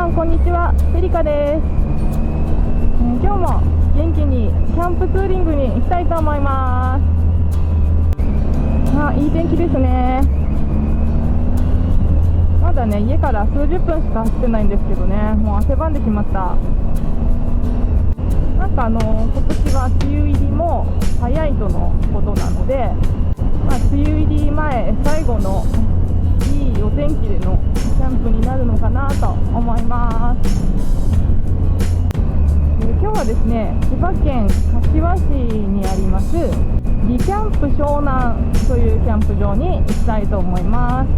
んこんにちは、セリカです。今日も元気にキャンプツーリングに行きたいと思います。いい天気ですね。まだね、家から数十分しか走ってないんですけどね、もう汗ばんできました。なんか今年は梅雨入りも早いとのことなので、梅雨入り前最後のいいお天気でのキャンプになるのかなと思います。今日はですね、千葉県柏市にありますリキャンプ湘南というキャンプ場に行きたいと思います。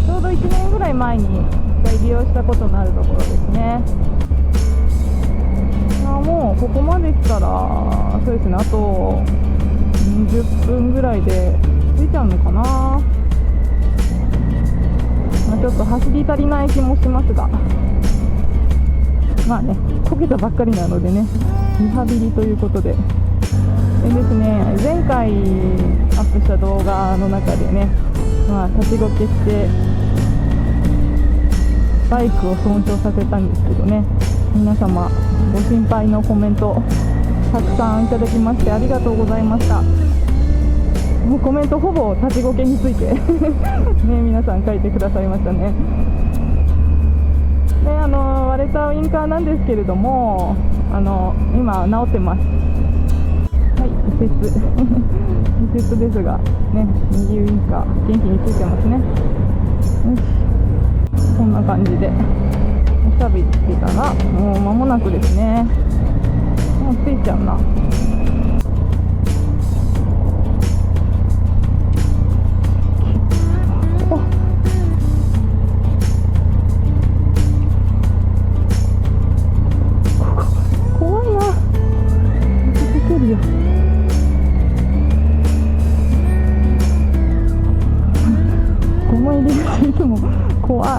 ちょうど1年ぐらい前に1回利用したことのあるところですね。もうここまで来たらそうですね、あと20分ぐらいで着いちゃうのかな。ちょっと走り足りない気もしますが、こけたばっかりなのでね、リハビリということで。ですね、前回アップした動画の中でね、立ちこけしてバイクを損傷させたんですけどね、皆様ご心配のコメントたくさんいただきましてありがとうございました。もうコメントほぼ立ちこけについてね、皆さん書いてくださいましたね。で割れたウインカーなんですけれども、今治ってます。はい、右折右折ですがね、右ウインカー元気についてますね。よし、こんな感じでおしゃべりしてたらもう間もなくですね。もうついちゃうな。いつも怖い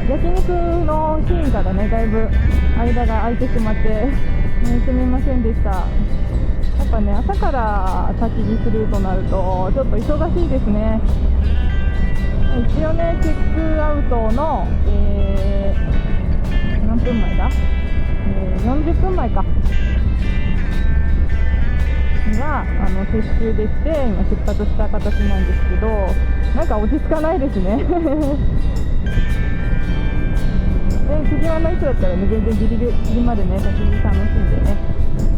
焼肉のシーンからねだいぶ間が空いてしまって、ね、すみませんでした。やっぱね朝から焚き火するとなるとちょっと忙しいですね。はい、チェックアウトの、何分前だ、40分前かには撤収できて今出発した形なんですけど、なんか落ち着かないですね次はの人だったらね、全然ギリギリまでね、焚き火楽しんでね、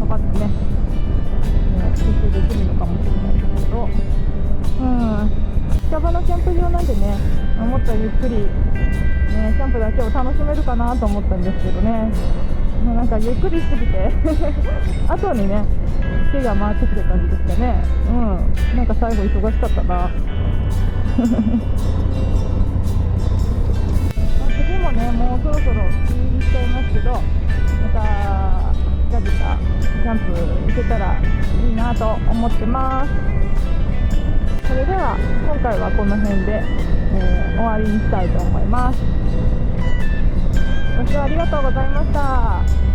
パパッとね、撤収できるのかもしれないですけど、近場のキャンプ場なんでね、もっとゆっくり、ね、キャンプだけを楽しめるかなと思ったんですけどね、なんかゆっくりしすぎて後にね、手が回ってきた感じですかね。なんか最後忙しかったな次もね、もうそろそろ梅雨入りしちゃいますけど、また近々キャンプ行けたらいいなと思ってます。それでは今回はこの辺で、終わりにしたいと思います。ご視聴ありがとうございました。